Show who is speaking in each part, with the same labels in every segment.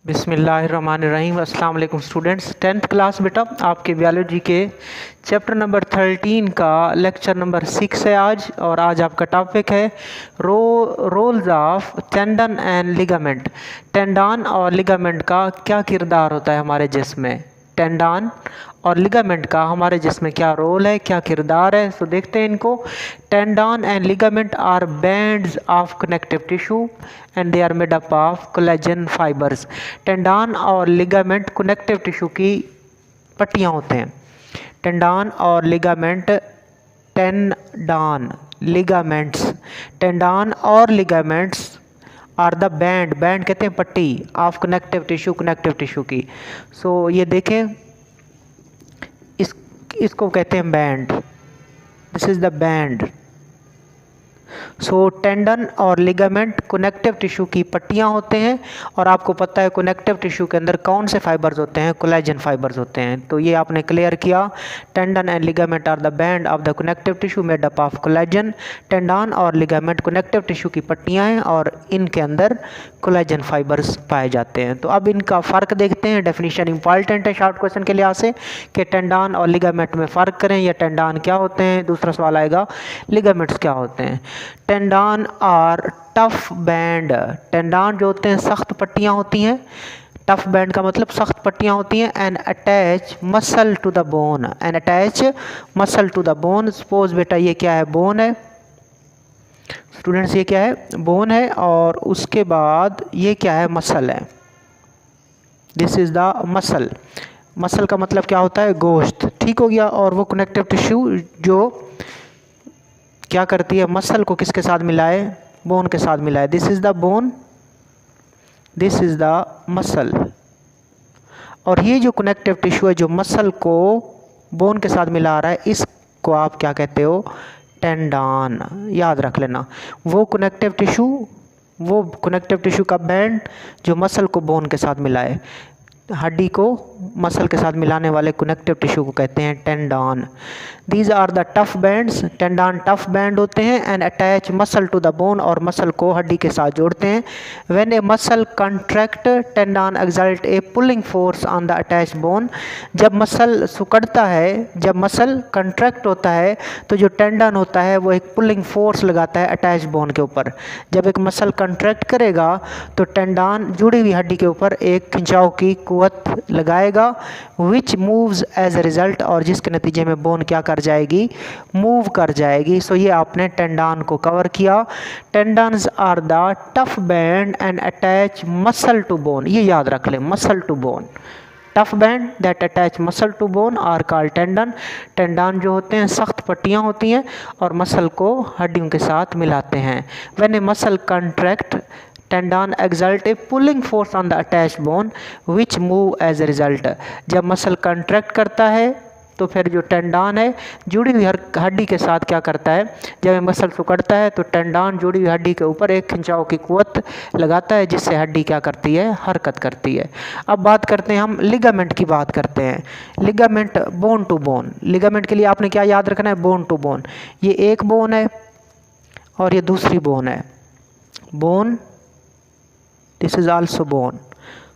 Speaker 1: बिस्मिल्लाहिर्रहमानिर्रहीम। अस्सलाम वालेकुम स्टूडेंट्स। 10th क्लास बेटा आपके बायोलॉजी के चैप्टर नंबर 13 का लेक्चर नंबर 6 है आज। और आज आपका टॉपिक है roles of tendon and ligament. Tendon और लिगामेंट का क्या किरदार होता है हमारे जिस्म में। टेंडन और लिगामेंट का हमारे जिस्म में क्या रोल है, क्या किरदार है। तो देखते हैं इनको। Tendon and ligament are bands of connective tissue and they are made up of collagen fibres. Tendon और लिगामेंट कनेक्टिव टिश्यू की पट्टियाँ होते हैं। टेंडन और लिगामेंट, टेंडन लिगामेंट्स, टेंडन और लिगामेंट्स आर द बैंड कहते हैं पट्टी ऑफ कनेक्टिव टिश्यू की। सो ये देखें, इसको कहते हैं band. This is the band. So tendon और लिगामेंट कनेक्टिव टिश्यू की पट्टियाँ होते हैं। और आपको पता है कनेक्टिव टिश्यू के अंदर कौन से फाइबर्स होते हैं, कोलेजन फाइबर्स होते हैं। तो ये आपने क्लियर किया। Tendon and ligament are the band of the connective tissue made up of collagen. Tendon और लिगामेंट कनेक्टिव टिश्यू की पट्टियाँ हैं और इनके अंदर कोलेजन फाइबर्स पाए जाते हैं। तो अब इनका फ़र्क देखते हैं। डेफिनेशन इंपॉर्टेंट है शॉर्ट क्वेश्चन के लिहाज से कि टेंडन और लिगामेंट में फ़र्क करें, या टेंडन क्या होते हैं। दूसरा सवाल आएगा लिगामेंट्स क्या होते हैं। टेंडन और टफ बैंड। टेंडन जो होते हैं सख्त पट्टियाँ होती हैं। टफ बैंड का मतलब सख्त पट्टियाँ होती हैं। And attach muscle to the bone, and attach muscle to the bone. Suppose बेटा ये क्या है, बोन है। स्टूडेंट्स ये क्या है, बोन है। और उसके बाद ये क्या है, मसल है। This is the muscle. Muscle का मतलब क्या होता है, गोश्त। ठीक हो गया। और वो कनेक्टिव टिश्यू जो क्या करती है, मसल को किसके साथ मिलाए, बोन के साथ मिलाए। This is the bone, this is the muscle. और ये जो कनेक्टिव टिश्यू है जो मसल को बोन के साथ मिला रहा है, इसको आप क्या कहते हो, टेंडन। याद रख लेना। वो कनेक्टिव टिश्यू का बैंड जो मसल को बोन के साथ मिलाए, हड्डी को मसल के साथ मिलाने वाले कनेक्टिव टिश्यू को कहते हैं tendon. These are the tough bands. Tendon tough band होते हैं। And attach muscle to the bone, और मसल को हड्डी के साथ जोड़ते हैं। When a muscle contract tendon exert a pulling force on the attach bone. जब मसल सिकुड़ता है, जब मसल कंट्रैक्ट होता है, तो जो टेंडन होता है वो एक पुलिंग फोर्स लगाता है अटैच बोन के ऊपर। जब एक मसल कंट्रैक्ट करेगा तो टेंडन जुड़ी हुई हड्डी के ऊपर एक खिंचाव की कुव्वत लगाएगा, which moves as a result, और जिसके नतीजे में बोन क्या कर जाएगी, मूव कर जाएगी। सो ये आपने टेंडन को कवर किया। Tendons are the tough band and attach muscle to bone. ये याद रख ले, muscle to bone. Tough band that attach muscle to bone are called tendon. Tendon जो होते हैं सख्त पट्टियाँ होती हैं और मसल को हड्डियों के साथ मिलाते हैं। When a muscle contract tendon exert a pulling force on the attached bone which move as a result. जब मसल कंट्रैक्ट करता है तो फिर जो टेंडन है जुड़ी हुई हड्डी के साथ क्या करता है, जब मसल सिकुड़ता है तो टेंडन जुड़ी हुई हड्डी के ऊपर एक खिंचाव की कुव्वत लगाता है, जिससे हड्डी क्या करती है, हरकत करती है। अब बात करते हैं, हम लिगामेंट की बात करते हैं। Ligament bone to bone. Ligament के लिए आपने क्या याद रखना है, बोन टू बोन। ये एक बोन है और ये दूसरी बोन है। Bone, this is also bone.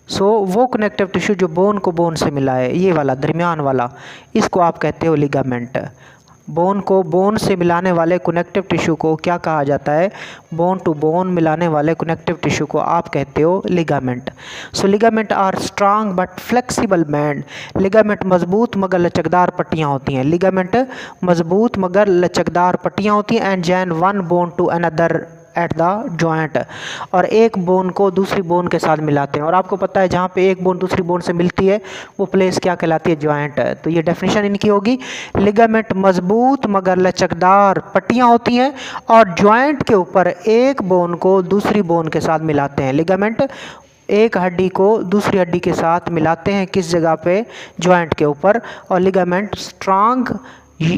Speaker 1: So वो कनेक्टिव टिश्यू जो बोन को बोन से मिला है, ये वाला दरमियान वाला, इसको आप कहते हो लिगामेंट। बोन को बोन से मिलाने वाले कनेक्टिव टिश्यू को क्या कहा जाता है, बोन टू बोन मिलाने वाले कनेक्टिव टिश्यू को आप कहते हो ligament. So ligament are strong but flexible band. Ligament मजबूत मगर लचकदार पट्टियाँ होती हैं। लिगामेंट मजबूत मगर लचकदार पट्टियाँ होती हैं। And join one bone to another at the joint, और एक बोन को दूसरी बोन के साथ मिलाते हैं। और आपको पता है जहाँ पे एक बोन दूसरी बोन से मिलती है वो प्लेस क्या कहलाती है, जॉइंट। तो ये डेफिनेशन इनकी होगी। लिगामेंट मजबूत मगर लचकदार पट्टियाँ होती हैं और जॉइंट के ऊपर एक बोन को दूसरी बोन के साथ मिलाते हैं। लिगामेंट एक हड्डी को दूसरी हड्डी के साथ मिलाते हैं, किस जगह पे, जॉइंट के ऊपर। और ligament strong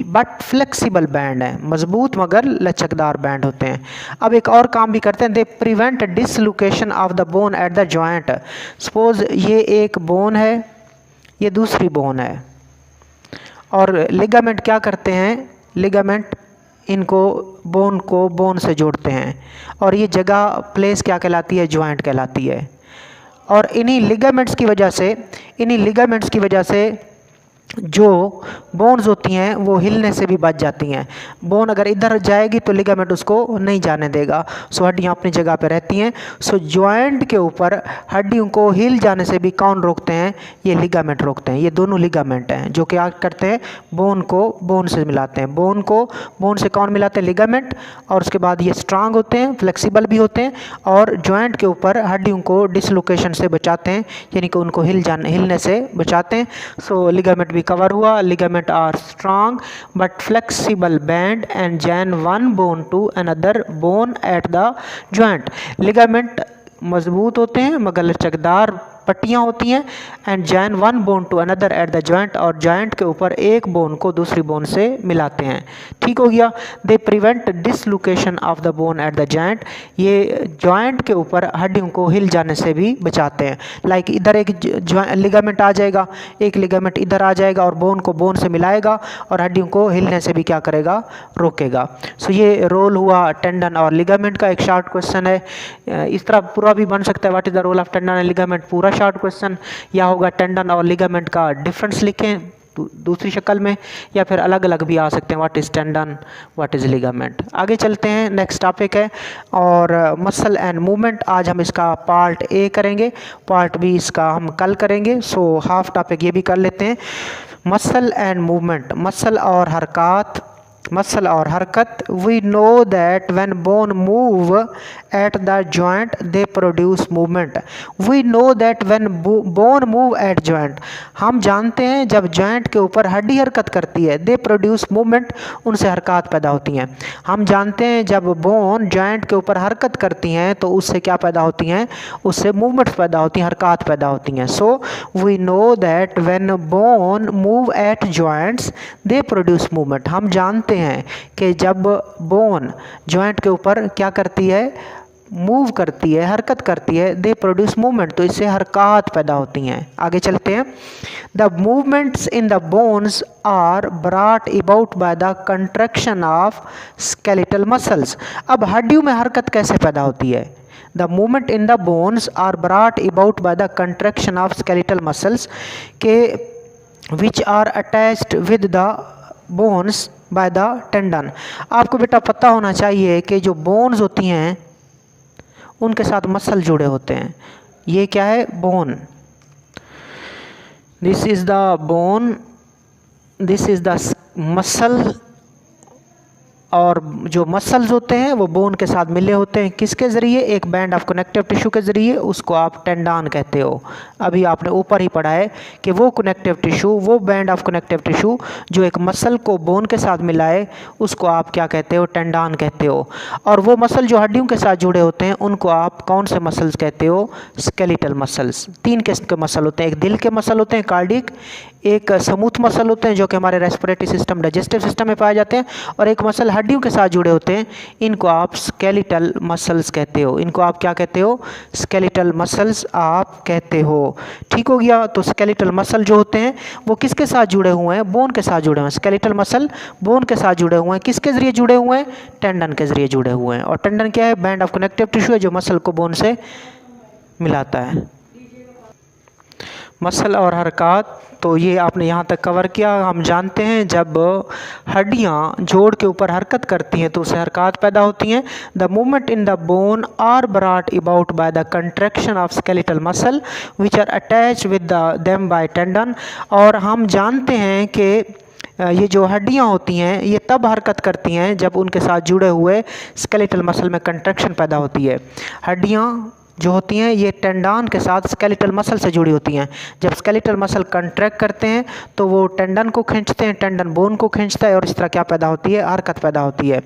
Speaker 1: but flexible band है, मजबूत मगर लचकदार बैंड होते हैं। अब एक और काम भी करते हैं, they prevent dislocation of the bone at the joint. Suppose ये एक बोन है, ये दूसरी बोन है, और लिगामेंट क्या करते हैं, लिगामेंट इनको बोन को बोन से जोड़ते हैं, और ये जगह प्लेस क्या कहलाती है, जॉइंट कहलाती है। और इन्हीं लिगामेंट्स की वजह से जो बोन्स होती हैं वो हिलने से भी बच जाती हैं। बोन अगर इधर जाएगी तो लिगामेंट उसको नहीं जाने देगा। सो हड्डियाँ अपनी जगह पे रहती हैं। सो जॉइंट के ऊपर हड्डियों को हिल जाने से भी कौन रोकते हैं? ये लिगामेंट रोकते हैं। ये दोनों लिगामेंट हैं जो क्या करते हैं? बोन को बोन से मिलाते हैं। बोन को बोन से कौन मिलाते हैं? लिगामेंट। और उसके बाद ये स्ट्रांग होते हैं, फ्लेक्सिबल भी होते हैं और जॉइंट के ऊपर हड्डियों को डिसलोकेशन से बचाते हैं, यानी कि उनको हिलने से बचाते हैं। सो लिगामेंट कवर हुआ। Ligament are strong but flexible band and join one bone to another bone at the joint. Ligament मजबूत होते हैं मगर लचकदार पट्टियाँ होती हैं and join one bone to another at the joint, और जॉइंट के ऊपर एक बोन को दूसरी बोन से मिलाते हैं। ठीक हो गया। They prevent dislocation of the bone at the joint. ये जॉइंट के ऊपर हड्डियों को हिल जाने से भी बचाते हैं। लाइक इधर एक लिगामेंट आ जाएगा, एक लिगामेंट इधर आ जाएगा और बोन को बोन से मिलाएगा और हड्डियों को हिलने से भी क्या करेगा? रोकेगा। सो ये रोल हुआ टेंडन और लिगामेंट का। एक शॉर्ट क्वेश्चन है, इस तरह पूरा भी बन सकता है, what is the role of tendon and ligament, पूरा शॉर्ट क्वेश्चन, या होगा टेंडन और लिगामेंट का डिफरेंस लिखें दूसरी शक्ल में, या फिर अलग अलग भी आ सकते हैं, what is tendon, what is ligament. आगे चलते हैं, नेक्स्ट टॉपिक है और मसल एंड मूवमेंट। आज हम इसका पार्ट ए करेंगे, पार्ट बी इसका हम कल करेंगे। सो हाफ टॉपिक ये भी कर लेते हैं। मसल एंड मूवमेंट, मसल और हरकत। We know that when bone move at the joint they produce movement. We know that when bone move at joint, हम जानते हैं जब जॉइंट के ऊपर हड्डी हरकत करती है, दे प्रोड्यूस मूवमेंट, उनसे हरकत पैदा होती हैं। हम जानते हैं जब बोन जॉइंट के ऊपर हरकत करती हैं तो उससे क्या पैदा होती हैं? उससे मूवमेंट्स पैदा होती हैं, हरकत पैदा होती हैं। So we know that when bone move at joints they produce movement. हम जानते हैं कि जब बोन जॉइंट के ऊपर क्या करती है? मूव करती है, हरकत करती है, दे प्रोड्यूस मूवमेंट, तो इससे हरकत पैदा होती हैं। आगे चलते हैं। The movements in the bones are brought about by the contraction of skeletal muscles. अब हड्डियों में हरकत कैसे पैदा होती है? The movement in the bones are brought about by the contraction of skeletal muscles के which are attached with the bones by the tendon. आपको बेटा पता होना चाहिए कि जो बोन्स होती हैं उनके साथ मसल जुड़े होते हैं। ये क्या है? Bone. This is the bone, this is the muscle, और जो मसल्स होते हैं वो बोन के साथ मिले होते हैं। किसके ज़रिए? एक बैंड ऑफ कनेक्टिव टिश्यू के ज़रिए, उसको आप टेंडन कहते हो। अभी आपने ऊपर ही पढ़ा है कि वो कनेक्टिव टिश्यू, वो बैंड ऑफ कनेक्टिव टिश्यू जो एक मसल को बोन के साथ मिलाए, उसको आप क्या कहते हो? टेंडन कहते हो। और वो मसल जो हड्डियों के साथ जुड़े होते हैं उनको आप कौन से मसल्स कहते हो? Skeletal muscles. 3 किस्म के मसल होते हैं, एक दिल के मसल होते हैं कार्डिक, एक स्मूथ मसल होते हैं जो कि हमारे रेस्पिरेटरी सिस्टम, डाइजेस्टिव सिस्टम में पाए जाते हैं, और एक मसल हड्डियों के साथ जुड़े होते हैं, इनको आप स्केलेटल मसल्स कहते हो। इनको आप क्या कहते हो? स्केलेटल मसल्स आप कहते हो। ठीक हो गया। तो स्केलेटल मसल जो होते हैं वो किसके साथ जुड़े हुए हैं? बोन के साथ जुड़े हुए हैं। स्केलेटल मसल बोन के साथ जुड़े हुए हैं। किसके ज़रिए जुड़े हुए हैं? टेंडन के ज़रिए जुड़े हुए हैं। और टेंडन क्या है? बैंड ऑफ कनेक्टिव टिश्यू है जो मसल को बोन से मिलाता है। मसल और हरकत, तो ये आपने यहाँ तक कवर किया। हम जानते हैं जब हड्डियाँ जोड़ के ऊपर हरकत करती हैं तो उससे हरकत पैदा होती हैं। The movement in the bone are brought about by the contraction of skeletal muscle which are attach with them by tendon. और हम जानते हैं कि ये जो हड्डियाँ होती हैं ये तब हरकत करती हैं जब उनके साथ जुड़े हुए स्केलेटल मसल में कंट्रैक्शन पैदा होती है। हड्डियाँ जो होती हैं ये टेंडन के साथ स्केलेटल मसल से जुड़ी होती हैं। जब स्केलेटल मसल कंट्रैक्ट करते हैं तो वो टेंडन को खींचते हैं, टेंडन बोन को खींचता है, और इस तरह क्या पैदा होती है? हरकत पैदा होती है।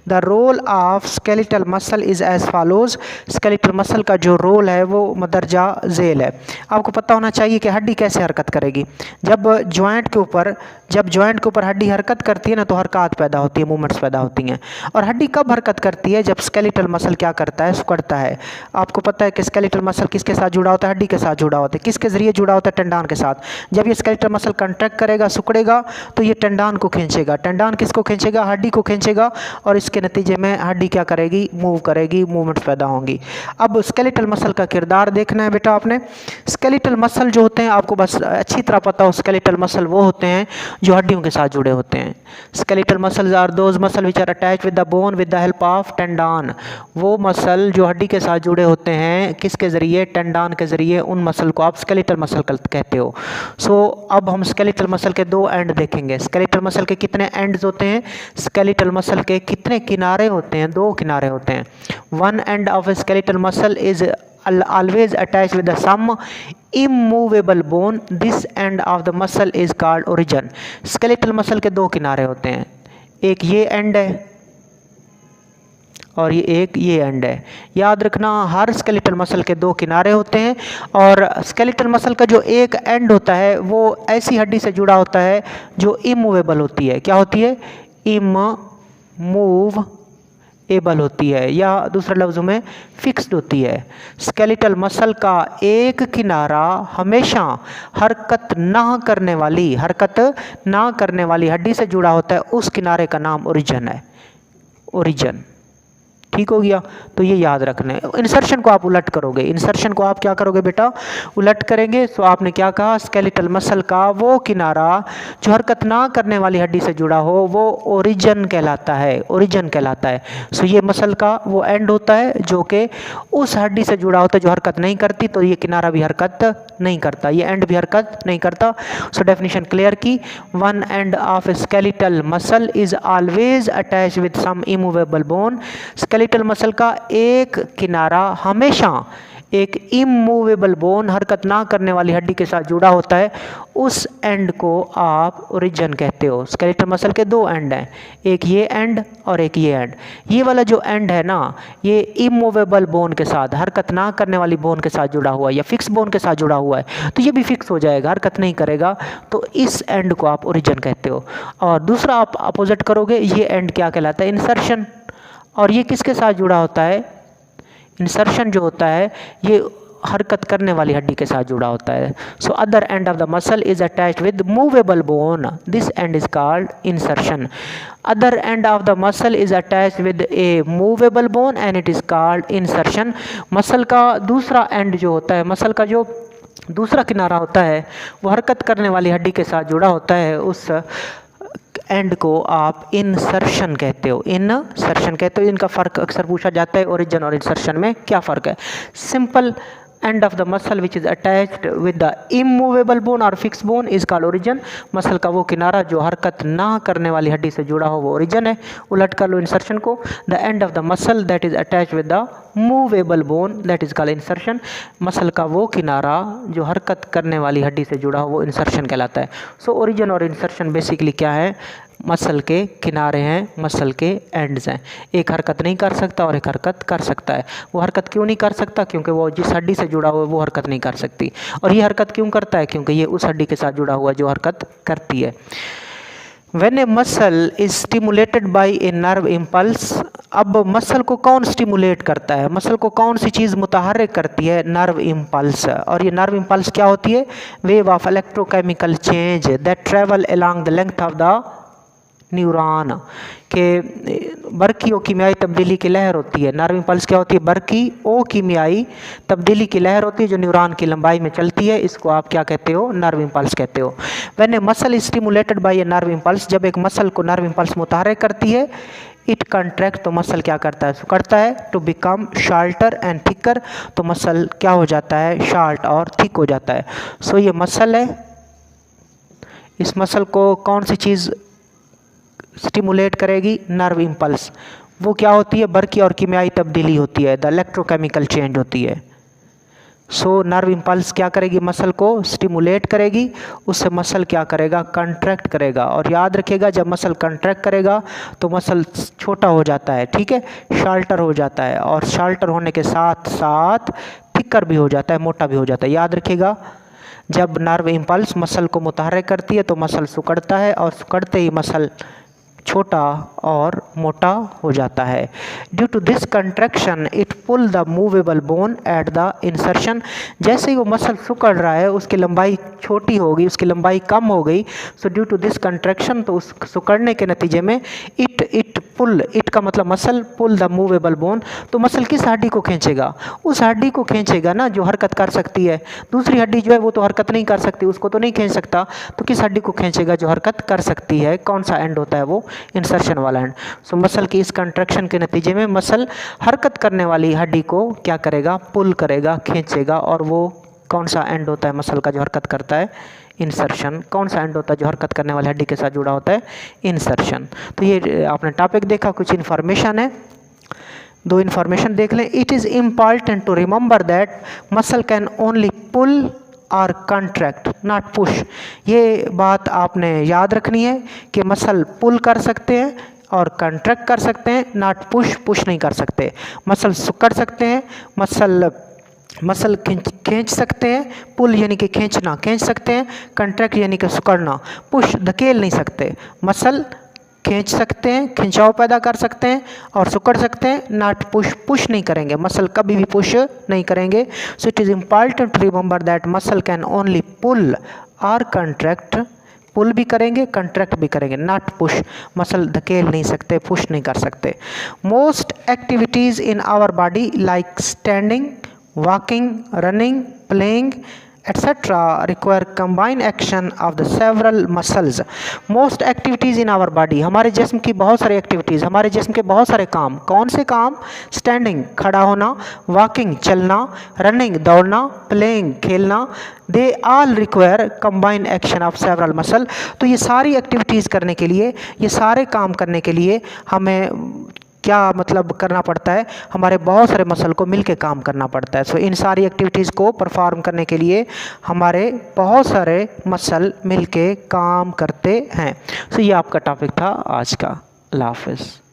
Speaker 1: The role of skeletal muscle is as follows. Skeletal muscle का जो रोल है वो मदरजा झेल है। आपको पता होना चाहिए कि हड्डी कैसे हरकत करेगी। जब जॉइंट के ऊपर हड्डी हरकत करती है ना तो हरकत पैदा होती है, मूवमेंट्स पैदा होती हैं। और हड्डी कब हरकत करती है? जब स्केलेटल मसल क्या करता है? सिकुड़ता है। आपको पता है है कि स्केलेटल मसल किसके साथ जुड़ा होता है, हड्डी के साथ जुड़ा होता है। किसके ज़रिए जुड़ा होता है, टेंडान के साथ। जब ये स्केलेटल मसल कंट्रैक्ट करेगा, सिकुड़ेगा, तो ये टेंडान को खींचेगा। टेंडान किसको खींचेगा, हड्डी को खींचेगा, और इसके नतीजे में हड्डी क्या करेगी, मूव करेगी, मूवमेंट पैदा होंगी। अब स्केलेटल मसल का किरदार देखना है बेटा आपने। स्केलेटल मसल जो होते हैं, आपको बस अच्छी तरह पता हो, स्केलेटल मसल वो होते हैं जो हड्डियों के साथ जुड़े होते हैं। Skeletal muscles are those muscle which are attach with the bone with the help of tendon. वो मसल जो हड्डी के साथ जुड़े होते हैं, किसके ज़रिए, टेंडान के ज़रिए, उन मसल को आप स्केलेटल मसल कहते हो। सो अब हम स्केलेटल मसल के दो एंड देखेंगे। स्केलेटल मसल के कितने एंड्स होते हैं, स्केलेटल मसल के कितने किनारे होते हैं, दो किनारे होते हैं। One end of skeletal muscle is always attached with the some immovable bone. This end of the muscle is called origin. skeletal muscle के दो किनारे होते हैं, एक ये एंड है और ये एंड है। याद रखना, हर स्केलेटल मसल के दो किनारे होते हैं, और स्केलेटल मसल का जो एक एंड होता है वो ऐसी हड्डी से जुड़ा होता है जो इमूवेबल होती है। क्या होती है, इमूव एबल होती है, या दूसरे लफ्ज़ों में फिक्स्ड होती है। स्केलेटल मसल का एक किनारा हमेशा हरकत ना करने वाली हड्डी से जुड़ा होता है। उस किनारे का नाम ओरिजिन है, ओरिजिन। ठीक हो गया, तो ये याद रखना है। इंसर्शन को आप उलट करोगे, इंसर्शन को आप क्या करोगे बेटा, उलट करेंगे। तो आपने क्या कहा, स्केलेटल मसल का वो किनारा जो हरकत ना करने वाली हड्डी से जुड़ा हो वो ओरिजिन कहलाता है, ओरिजिन कहलाता है। सो ये मसल का वो एंड होता है जो कि उस हड्डी से जुड़ा होता है जो हरकत नहीं करती, तो ये किनारा भी हरकत नहीं करता, ये एंड भी हरकत नहीं करता। सो डेफिनेशन क्लियर की, one end of skeletal muscle is always attach with some immovable bone. Skeletal muscle का एक किनारा हमेशा एक इमूवेबल बोन, हरकत ना करने वाली हड्डी के साथ जुड़ा होता है। उस एंड को आप ओरिजिन कहते हो। स्केलेटल मसल के दो एंड हैं, एक ये एंड और एक ये एंड। ये वाला जो एंड है ना, ये इमूवेबल बोन के साथ, हरकत ना करने वाली बोन के साथ जुड़ा हुआ है, या फिक्स बोन के साथ जुड़ा हुआ है, तो ये भी फिक्स हो जाएगा, हरकत नहीं करेगा, तो इस एंड को आप ओरिजिन कहते हो। और दूसरा आप अपोजिट करोगे, ये एंड क्या कहलाता है, इंसर्शन। और ये किसके साथ जुड़ा होता है, इंसर्शन जो होता है ये हरकत करने वाली हड्डी के साथ जुड़ा होता है। So other and of the muscle is attached with movable bone, this and is called insertion. Other and of the muscle is attached with A movable bone and it is called insertion. Muscle का दूसरा and जो होता है, muscle का जो दूसरा किनारा होता है वो हरकत करने वाली हड्डी के साथ जुड़ा होता है, उस एंड को आप इंसर्शन कहते हो, इंसर्शन कहते हो। इनका फ़र्क अक्सर पूछा जाता है, ओरिजिन और इंसर्शन में क्या फ़र्क है। Simple end of the muscle which is attached with the immovable bone और fix bone is called origin. Muscle का वो किनारा जो हरकत ना करने वाली हड्डी से जुड़ा हो वो ओरिजिन है। उलट कर लो इंसर्शन को, the end of the muscle that is attached with the movable bone that is called insertion. Muscle का वो किनारा जो हरकत करने वाली हड्डी से जुड़ा हो वो इंसर्शन कहलाता है। सो ओरिजिन और इंसर्शन बेसिकली क्या है, मसल के किनारे हैं, मसल के एंड्स हैं। एक हरकत नहीं कर सकता और एक हरकत कर सकता है। वो हरकत क्यों नहीं कर सकता, क्योंकि वो जिस हड्डी से जुड़ा हुआ है वो हरकत नहीं कर सकती। और ये हरकत क्यों करता है, क्योंकि ये उस हड्डी के साथ जुड़ा हुआ है जो हरकत करती है। When a muscle is stimulated by a nerve impulse, अब मसल को कौन स्टिमुलेट करता है, मसल को कौन सी चीज़ मुतहर्रिक करती है, नर्व इम्पल्स। और ये नर्व इम्पल्स क्या होती है, wave of electrochemical change that travel along the length of the neuron के बरकी ओ कीमियाई तब्दीली की लहर होती है। नर्व इम्पल्स क्या होती है, बरकी ओ कीमियाई तब्दीली की लहर होती है जो न्यूरॉन की लंबाई में चलती है। इसको आप क्या कहते हो, नर्व इम्पल्स कहते हो। When a muscle is stimulated by a nerve impulse, जब एक मसल को नर्व इम्पल्स मुतहर्रिक करती है, इट कंट्रैक्ट, तो मसल क्या करता है, सिकुड़ता है, to become shorter and thicker, तो मसल क्या हो जाता है, शार्ट और थिक हो जाता है। सो ये मसल है, इस मसल को कौन सी चीज़ स्टिमुलेट करेगी, नर्व इम्पल्स। वो क्या होती है, बरकी और कीमियाई तब्दीली होती है, द इलेक्ट्रोकेमिकल चेंज होती है। सो नर्व इम्पल्स क्या करेगी, मसल को स्टिमुलेट करेगी, उससे मसल क्या करेगा, कंट्रैक्ट करेगा। और याद रखिएगा जब मसल कंट्रैक्ट करेगा तो मसल छोटा हो जाता है, ठीक है, शार्टर हो जाता है, और शार्टर होने के साथ साथ थिकर भी हो जाता है, मोटा भी हो जाता है। याद रखिएगा जब नर्व इम्पल्स मसल को मुतहर्रिक करती है तो मसल सिकुड़ता है, और सिकुड़ते ही मसल छोटा और मोटा हो जाता है। Due to this contraction it pull the movable bone at the insertion. जैसे ही वो मसल सिकुड़ रहा है उसकी लंबाई छोटी हो गई, उसकी लंबाई कम हो गई। So due to this contraction, तो उस सिकुड़ने के नतीजे में इट पुल, इट का मतलब muscle, pull the movable bone, तो मसल किस हड्डी को खींचेगा? उस हड्डी को खींचेगा ना जो हरकत कर सकती है। दूसरी हड्डी जो है वो तो हरकत नहीं कर सकती, उसको तो नहीं खींच सकता। तो किस हड्डी को खींचेगा? जो हरकत कर सकती है। कौन सा एंड होता है वो? इंसर्शन वाला एंड। सो मसल की इस कंट्रैक्शन के नतीजे में मसल हरकत करने वाली हड्डी को क्या करेगा? पुल करेगा, खींचेगा। और वो कौन सा एंड होता है मसल का जो हरकत करता है? इंसर्शन। कौन सा एंड होता है जो हरकत करने वाली हड्डी के साथ जुड़ा होता है? इंसर्शन। तो ये आपने टॉपिक देखा, कुछ इन्फॉर्मेशन है, दो इन्फॉर्मेशन देख लें। It is important to remember that muscle can only pull और कंट्रैक्ट नॉट पुश। ये बात आपने याद रखनी है कि मसल पुल कर सकते हैं और कंट्रैक्ट कर सकते हैं, नॉट पुश, पुश नहीं कर सकते। मसल सिकुड़ सकते हैं, मसल खींच सकते हैं, पुल यानी कि खींचना, खींच सकते हैं, कंट्रैक्ट यानी कि सिकुड़ना, पुश धकेल नहीं सकते। मसल खींच सकते हैं, खिंचाव पैदा कर सकते हैं और सिकुड़ सकते हैं, नॉट पुश, पुश नहीं करेंगे। मसल कभी भी पुश नहीं करेंगे। So it is important to remember that muscle can only pull और कंट्रैक्ट। पुल भी करेंगे, कंट्रैक्ट भी करेंगे, नॉट पुश। मसल धकेल नहीं सकते, पुश नहीं कर सकते। Most activities in our body like standing, walking, running, playing, etc. require combined action of the several muscles. Most activities in our body, हमारे जिस्म की बहुत सारी एक्टिविटीज़, हमारे जिस्म के बहुत सारे काम। कौन से काम? स्टैंडिंग खड़ा होना, वॉकिंग चलना, रनिंग दौड़ना, प्लेइंग खेलना, they all require combined action of several muscle. तो ये सारी एक्टिविटीज़ करने के लिए, ये सारे काम करने के लिए हमें क्या मतलब करना पड़ता है? हमारे बहुत सारे मसल को मिलके काम करना पड़ता है। सो इन सारी एक्टिविटीज़ को परफॉर्म करने के लिए हमारे बहुत सारे मसल मिलके काम करते हैं। सो ये आपका टॉपिक था आज का। अल्लाह हाफ़िज़।